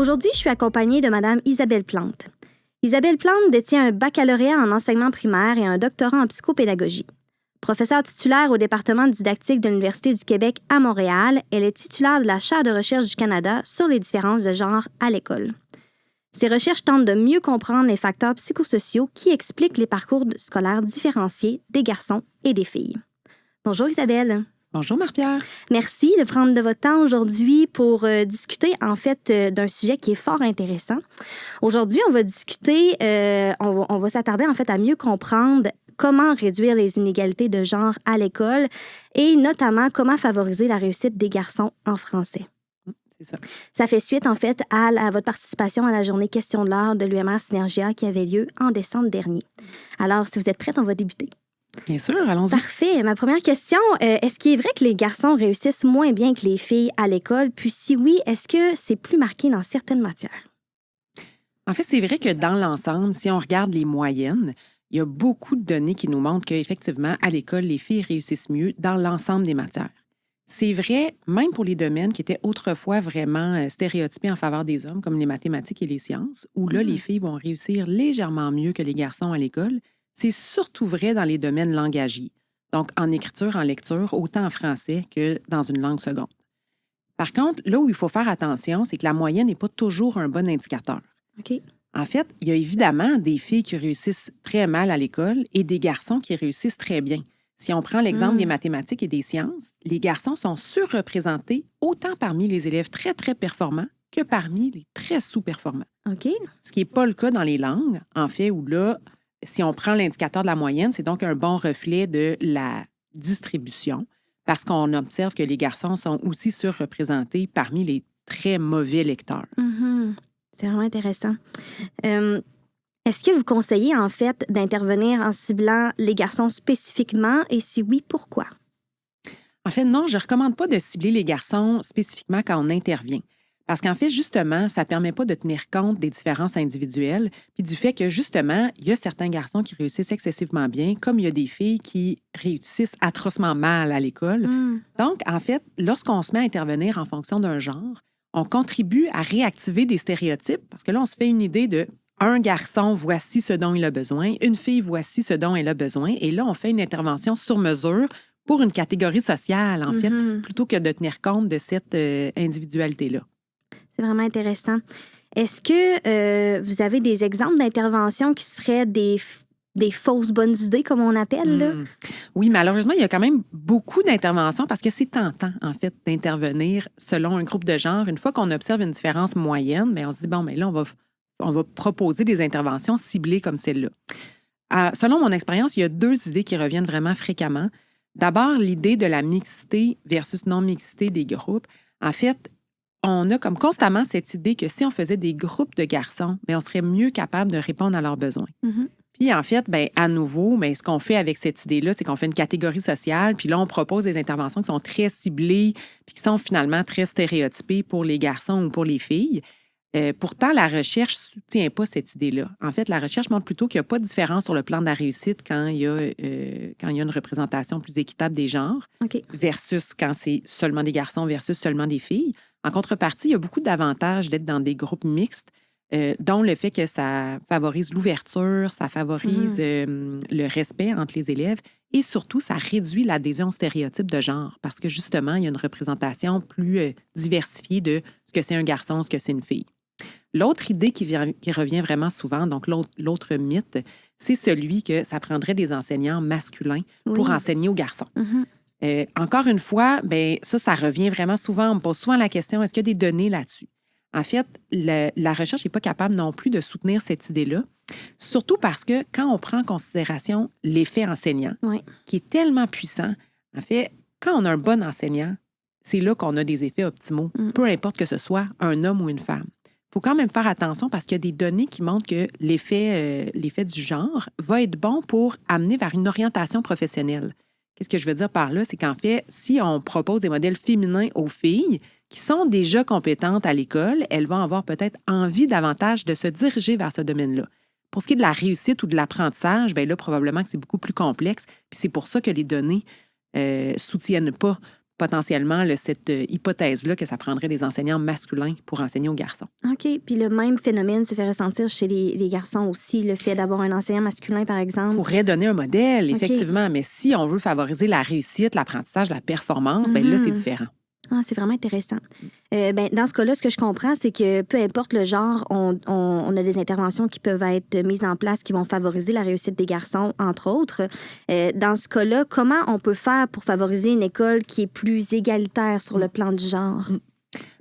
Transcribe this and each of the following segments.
Aujourd'hui, je suis accompagnée de Mme Isabelle Plante. Isabelle Plante détient un baccalauréat en enseignement primaire et un doctorat en psychopédagogie. Professeure titulaire au département de didactique de l'Université du Québec à Montréal, elle est titulaire de la Chaire de recherche du Canada sur les différences de genre à l'école. Ses recherches tentent de mieux comprendre les facteurs psychosociaux qui expliquent les parcours scolaires différenciés des garçons et des filles. Bonjour Isabelle. Bonjour Marie-Pierre. Merci de prendre de votre temps aujourd'hui pour discuter en fait d'un sujet qui est fort intéressant. Aujourd'hui, on va discuter, on va s'attarder en fait à mieux comprendre comment réduire les inégalités de genre à l'école et notamment comment favoriser la réussite des garçons en français. C'est ça. Ça fait suite, en fait, à votre participation à la journée Question de l'art de l'UMR Synergia qui avait lieu en décembre dernier. Alors, si vous êtes prête, on va débuter. Bien sûr, allons-y. Parfait. Ma première question, est-ce qu'il est vrai que les garçons réussissent moins bien que les filles à l'école? Puis si oui, est-ce que c'est plus marqué dans certaines matières? En fait, c'est vrai que dans l'ensemble, si on regarde les moyennes, il y a beaucoup de données qui nous montrent qu'effectivement, à l'école, les filles réussissent mieux dans l'ensemble des matières. C'est vrai, même pour les domaines qui étaient autrefois vraiment stéréotypés en faveur des hommes, comme les mathématiques et les sciences, où là, les filles vont réussir légèrement mieux que les garçons à l'école. C'est surtout vrai dans les domaines langagiers, donc en écriture, en lecture, autant en français que dans une langue seconde. Par contre, là où il faut faire attention, c'est que la moyenne n'est pas toujours un bon indicateur. OK. En fait, il y a évidemment des filles qui réussissent très mal à l'école et des garçons qui réussissent très bien. Si on prend l'exemple des mathématiques et des sciences, les garçons sont surreprésentés autant parmi les élèves très, très performants que parmi les très sous-performants. OK. Ce qui n'est pas le cas dans les langues, en fait, où là, si on prend l'indicateur de la moyenne, c'est donc un bon reflet de la distribution parce qu'on observe que les garçons sont aussi surreprésentés parmi les très mauvais lecteurs. Mm-hmm. C'est vraiment intéressant. Est-ce que vous conseillez, en fait, d'intervenir en ciblant les garçons spécifiquement? Et si oui, pourquoi? En fait, non, je ne recommande pas de cibler les garçons spécifiquement quand on intervient. Parce qu'en fait, justement, ça ne permet pas de tenir compte des différences individuelles, puis du fait que, justement, il y a certains garçons qui réussissent excessivement bien, comme il y a des filles qui réussissent atrocement mal à l'école. Donc, en fait, lorsqu'on se met à intervenir en fonction d'un genre, on contribue à réactiver des stéréotypes, parce que là, on se fait une idée de un garçon, voici ce dont il a besoin, une fille, voici ce dont elle a besoin, et là, on fait une intervention sur mesure pour une catégorie sociale, en fait, plutôt que de tenir compte de cette individualité-là. C'est vraiment intéressant. Est-ce que vous avez des exemples d'interventions qui seraient des fausses bonnes idées, comme on appelle, là? Oui, malheureusement, il y a quand même beaucoup d'interventions parce que c'est tentant, en fait, d'intervenir selon un groupe de genre. Une fois qu'on observe une différence moyenne, bien, on se dit, bon, mais là, on va proposer des interventions ciblées comme celle-là. Selon mon expérience, il y a 2 idées qui reviennent vraiment fréquemment. D'abord, l'idée de la mixité versus non-mixité des groupes. En fait, on a comme constamment cette idée que si on faisait des groupes de garçons, bien, on serait mieux capable de répondre à leurs besoins. Puis en fait, bien, à nouveau, bien, ce qu'on fait avec cette idée-là, c'est qu'on fait une catégorie sociale, puis là, on propose des interventions qui sont très ciblées, puis qui sont finalement très stéréotypées pour les garçons ou pour les filles. Pourtant, la recherche ne soutient pas cette idée-là. En fait, la recherche montre plutôt qu'il n'y a pas de différence sur le plan de la réussite quand il y a une représentation plus équitable des genres versus quand c'est seulement des garçons versus seulement des filles. En contrepartie, il y a beaucoup d'avantages d'être dans des groupes mixtes, dont le fait que ça favorise l'ouverture, ça favorise le respect entre les élèves et surtout, ça réduit l'adhésion aux stéréotypes de genre parce que justement, il y a une représentation plus diversifiée de ce que c'est un garçon, ce que c'est une fille. L'autre idée qui revient vraiment souvent, donc l'autre mythe, c'est celui que ça prendrait des enseignants masculins pour enseigner aux garçons. Encore une fois, bien, ça revient vraiment souvent. On me pose souvent la question, est-ce qu'il y a des données là-dessus? En fait, la recherche n'est pas capable non plus de soutenir cette idée-là, surtout parce que quand on prend en considération l'effet enseignant, qui est tellement puissant, en fait, quand on a un bon enseignant, c'est là qu'on a des effets optimaux, peu importe que ce soit un homme ou une femme. Il faut quand même faire attention parce qu'il y a des données qui montrent que l'effet du genre va être bon pour amener vers une orientation professionnelle. Qu'est-ce que je veux dire par là? C'est qu'en fait, si on propose des modèles féminins aux filles qui sont déjà compétentes à l'école, elles vont avoir peut-être envie davantage de se diriger vers ce domaine-là. Pour ce qui est de la réussite ou de l'apprentissage, bien là, probablement que c'est beaucoup plus complexe. Puis c'est pour ça que les données ne soutiennent pas. potentiellement cette hypothèse-là que ça prendrait des enseignants masculins pour enseigner aux garçons. OK. Puis le même phénomène se fait ressentir chez les garçons aussi, le fait d'avoir un enseignant masculin, par exemple. Pourrait donner un modèle, effectivement, mais si on veut favoriser la réussite, l'apprentissage, la performance, bien là, c'est différent. Ah, c'est vraiment intéressant. Dans ce cas-là, ce que je comprends, c'est que peu importe le genre, on a des interventions qui peuvent être mises en place qui vont favoriser la réussite des garçons, entre autres. Dans ce cas-là, comment on peut faire pour favoriser une école qui est plus égalitaire sur le plan du genre?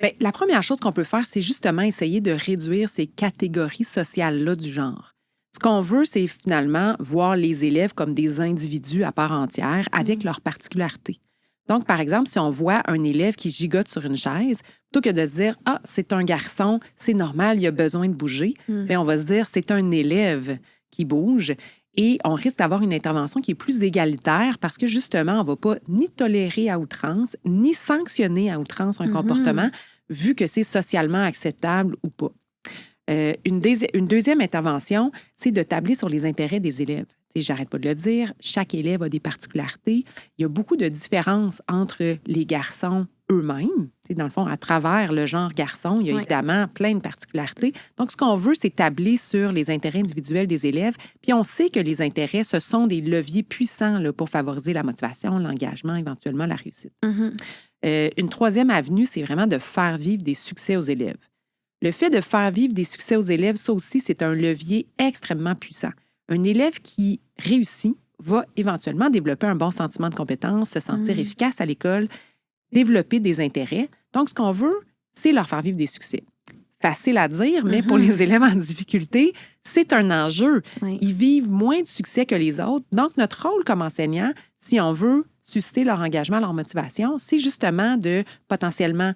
Bien, la première chose qu'on peut faire, c'est justement essayer de réduire ces catégories sociales-là du genre. Ce qu'on veut, c'est finalement voir les élèves comme des individus à part entière avec leurs particularités. Donc, par exemple, si on voit un élève qui gigote sur une chaise, plutôt que de se dire « Ah, c'est un garçon, c'est normal, il a besoin de bouger », bien, on va se dire « C'est un élève qui bouge ». Et on risque d'avoir une intervention qui est plus égalitaire parce que, justement, on ne va pas ni tolérer à outrance, ni sanctionner à outrance un comportement, vu que c'est socialement acceptable ou pas. Une deuxième intervention, c'est de tabler sur les intérêts des élèves. J'arrête pas de le dire, chaque élève a des particularités. Il y a beaucoup de différences entre les garçons eux-mêmes. Dans le fond, à travers le genre garçon, il y a évidemment plein de particularités. Donc, ce qu'on veut, c'est tabler sur les intérêts individuels des élèves. Puis, on sait que les intérêts, ce sont des leviers puissants là, pour favoriser la motivation, l'engagement, éventuellement la réussite. Une troisième avenue, c'est vraiment de faire vivre des succès aux élèves. Le fait de faire vivre des succès aux élèves, ça aussi, c'est un levier extrêmement puissant. Un élève qui réussit va éventuellement développer un bon sentiment de compétence, se sentir efficace à l'école, développer des intérêts. Donc, ce qu'on veut, c'est leur faire vivre des succès. Facile à dire, mais pour les élèves en difficulté, c'est un enjeu. Ils vivent moins de succès que les autres. Donc, notre rôle comme enseignant, si on veut susciter leur engagement, leur motivation, c'est justement de potentiellement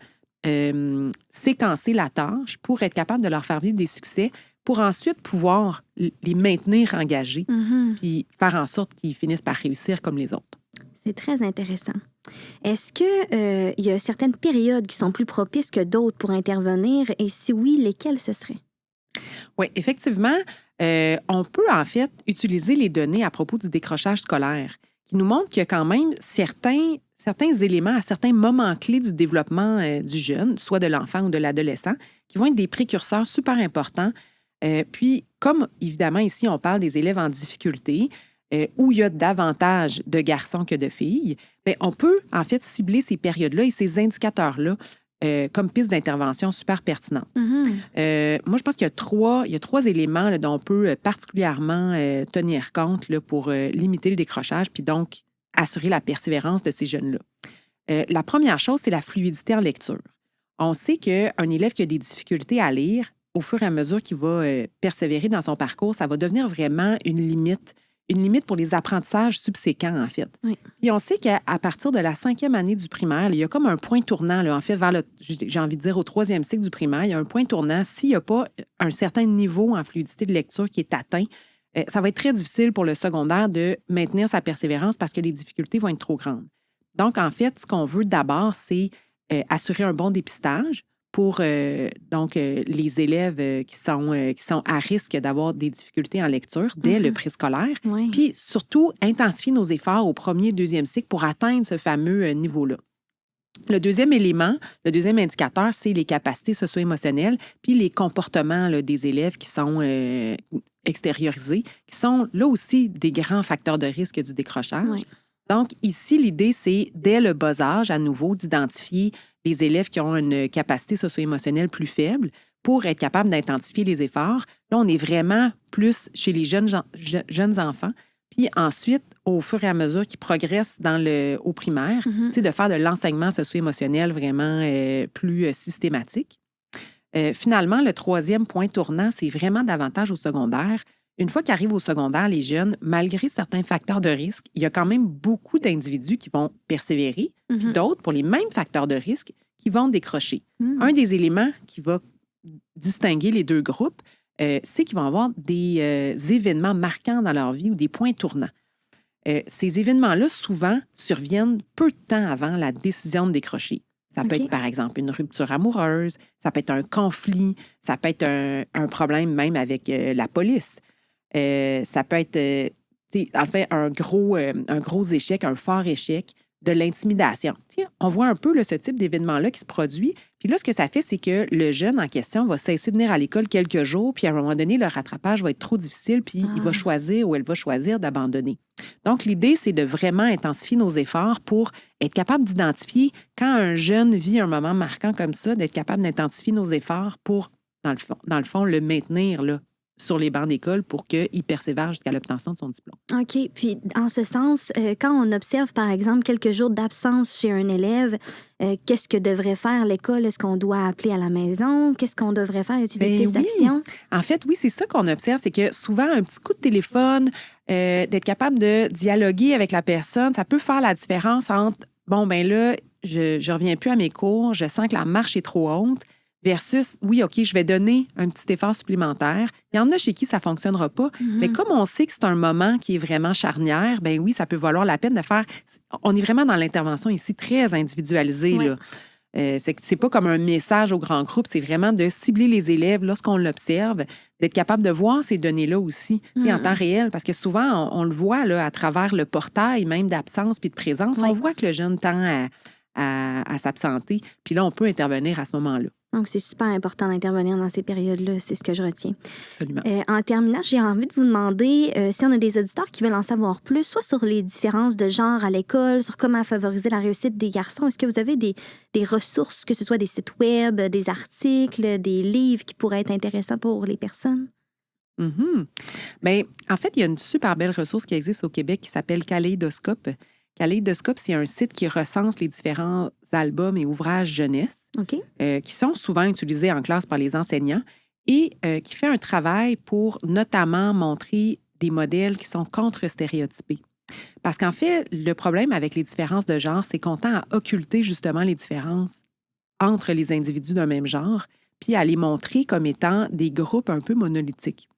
séquencer la tâche pour être capable de leur faire vivre des succès, pour ensuite pouvoir les maintenir engagés, puis faire en sorte qu'ils finissent par réussir comme les autres. C'est très intéressant. Est-ce qu'il y a certaines périodes qui sont plus propices que d'autres pour intervenir? Et si oui, lesquelles ce seraient? Oui, effectivement, on peut en fait utiliser les données à propos du décrochage scolaire qui nous montrent qu'il y a quand même certains éléments à certains moments clés du développement du jeune, soit de l'enfant ou de l'adolescent, qui vont être des précurseurs super importants. Puis, comme évidemment ici, on parle des élèves en difficulté, où il y a davantage de garçons que de filles, bien, on peut en fait cibler ces périodes-là et ces indicateurs-là comme piste d'intervention super pertinente. Moi, je pense qu'il y a trois éléments là, dont on peut particulièrement tenir compte là, pour limiter le décrochage, puis donc assurer la persévérance de ces jeunes-là. La première chose, c'est la fluidité en lecture. On sait qu'un élève qui a des difficultés à lire, au fur et à mesure qu'il va persévérer dans son parcours, ça va devenir vraiment une limite pour les apprentissages subséquents, en fait. Puis on sait qu'à partir de la 5e année du primaire, il y a comme un point tournant, là, en fait, vers j'ai envie de dire, au 3e cycle du primaire, il y a un point tournant. S'il n'y a pas un certain niveau en fluidité de lecture qui est atteint, ça va être très difficile pour le secondaire de maintenir sa persévérance parce que les difficultés vont être trop grandes. Donc, en fait, ce qu'on veut d'abord, c'est assurer un bon dépistage pour les élèves qui sont à risque d'avoir des difficultés en lecture dès le préscolaire. Puis surtout, intensifier nos efforts au 1er, 2e cycle pour atteindre ce fameux niveau-là. Le deuxième élément, le deuxième indicateur, c'est les capacités socio-émotionnelles puis les comportements là, des élèves qui sont extériorisés, qui sont là aussi des grands facteurs de risque du décrochage. Donc, ici, l'idée, c'est, dès le bas âge, à nouveau, d'identifier les élèves qui ont une capacité socio-émotionnelle plus faible pour être capable d'identifier les efforts. Là, on est vraiment plus chez les jeunes enfants. Puis ensuite, au fur et à mesure qu'ils progressent au primaire, c'est de faire de l'enseignement socio-émotionnel vraiment plus systématique. Finalement, le troisième point tournant, c'est vraiment davantage au secondaire. Une fois qu'ils arrivent au secondaire, les jeunes, malgré certains facteurs de risque, il y a quand même beaucoup d'individus qui vont persévérer, puis d'autres, pour les mêmes facteurs de risque, qui vont décrocher. Un des éléments qui va distinguer les deux groupes, c'est qu'ils vont avoir des événements marquants dans leur vie ou des points tournants. Ces événements-là, souvent, surviennent peu de temps avant la décision de décrocher. Ça peut être, par exemple, une rupture amoureuse, ça peut être un conflit, ça peut être un problème même avec la police. Ça peut être, en fait, un gros échec, un fort échec, de l'intimidation. Tiens, on voit un peu là, ce type d'événement-là qui se produit. Puis là, ce que ça fait, c'est que le jeune en question va cesser de venir à l'école quelques jours, puis à un moment donné, le rattrapage va être trop difficile, puis il va choisir ou elle va choisir d'abandonner. Donc, l'idée, c'est de vraiment intensifier nos efforts pour être capable d'identifier quand un jeune vit un moment marquant comme ça, d'être capable d'intensifier nos efforts pour, dans le fond, le maintenir là, sur les bancs d'école pour qu'il persévère jusqu'à l'obtention de son diplôme. OK. Puis, en ce sens, quand on observe, par exemple, quelques jours d'absence chez un élève, qu'est-ce que devrait faire l'école? Est-ce qu'on doit appeler à la maison? Qu'est-ce qu'on devrait faire? Y a-t-il des pistes d'action? En fait, oui, c'est ça qu'on observe, c'est que souvent, un petit coup de téléphone, d'être capable de dialoguer avec la personne, ça peut faire la différence entre, bon, ben là, je reviens plus à mes cours, je sens que la marche est trop haute, versus, oui, OK, je vais donner un petit effort supplémentaire. Il y en a chez qui ça ne fonctionnera pas. Mais comme on sait que c'est un moment qui est vraiment charnière, ben oui, ça peut valoir la peine de faire... On est vraiment dans l'intervention ici très individualisée. Oui. Là. C'est pas comme un message au grand groupe, c'est vraiment de cibler les élèves lorsqu'on l'observe, d'être capable de voir ces données-là aussi en temps réel. Parce que souvent, on le voit là, à travers le portail même d'absence puis de présence. On voit que le jeune tend à s'absenter. Puis là, on peut intervenir à ce moment-là. Donc, c'est super important d'intervenir dans ces périodes-là, c'est ce que je retiens. Absolument. En terminant, j'ai envie de vous demander si on a des auditeurs qui veulent en savoir plus, soit sur les différences de genre à l'école, sur comment favoriser la réussite des garçons. Est-ce que vous avez des ressources, que ce soit des sites web, des articles, des livres qui pourraient être intéressants pour les personnes? Bien, en fait, il y a une super belle ressource qui existe au Québec qui s'appelle Kaléidoscope. Kaléidoscope, c'est un site qui recense les différents albums et ouvrages jeunesse qui sont souvent utilisés en classe par les enseignants et qui fait un travail pour notamment montrer des modèles qui sont contre-stéréotypés. Parce qu'en fait, le problème avec les différences de genre, c'est qu'on tend à occulter justement les différences entre les individus d'un même genre, puis à les montrer comme étant des groupes un peu monolithiques.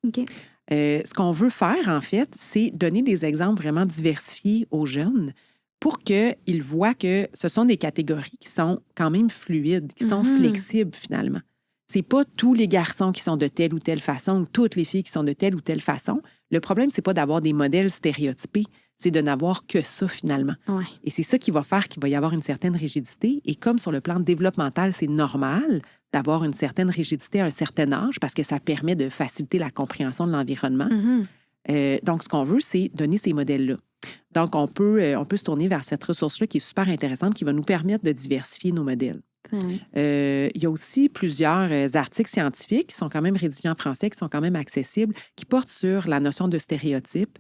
Ce qu'on veut faire, en fait, c'est donner des exemples vraiment diversifiés aux jeunes pour qu'ils voient que ce sont des catégories qui sont quand même fluides, qui sont flexibles finalement. C'est pas tous les garçons qui sont de telle ou telle façon ou toutes les filles qui sont de telle ou telle façon. Le problème, c'est pas d'avoir des modèles stéréotypés, c'est de n'avoir que ça finalement. Ouais. Et c'est ça qui va faire qu'il va y avoir une certaine rigidité. Et comme sur le plan développemental, c'est normal d'avoir une certaine rigidité à un certain âge parce que ça permet de faciliter la compréhension de l'environnement. Donc, ce qu'on veut, c'est donner ces modèles-là. Donc, on peut se tourner vers cette ressource-là qui est super intéressante, qui va nous permettre de diversifier nos modèles. Il y a aussi plusieurs articles scientifiques qui sont quand même rédigés en français, qui sont quand même accessibles, qui portent sur la notion de stéréotype,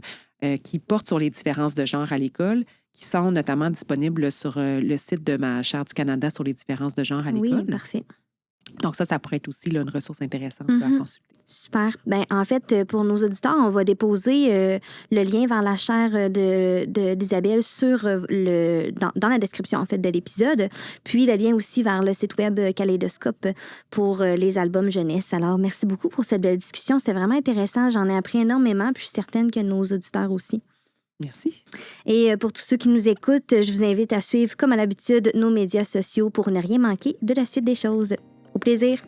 qui portent sur les différences de genre à l'école, qui sont notamment disponibles sur le site de ma chaire du Canada sur les différences de genre à l'école. Oui, parfait. Donc ça pourrait être aussi là, une ressource intéressante à consulter. Super. Bien, en fait, pour nos auditeurs, on va déposer le lien vers la chaire d'Isabelle sur dans la description en fait de l'épisode, puis le lien aussi vers le site web Kaléidoscope pour les albums jeunesse. Alors, merci beaucoup pour cette belle discussion. C'était vraiment intéressant. J'en ai appris énormément, puis je suis certaine que nos auditeurs aussi. Merci. Et pour tous ceux qui nous écoutent, je vous invite à suivre, comme à l'habitude, nos médias sociaux pour ne rien manquer de la suite des choses. Au plaisir!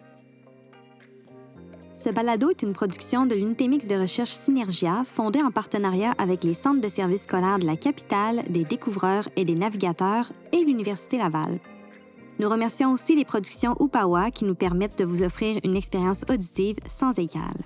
Ce balado est une production de l'unité mixte de recherche Synergia, fondée en partenariat avec les centres de services scolaires de la capitale, des découvreurs et des navigateurs et l'Université Laval. Nous remercions aussi les productions Upawa qui nous permettent de vous offrir une expérience auditive sans égale.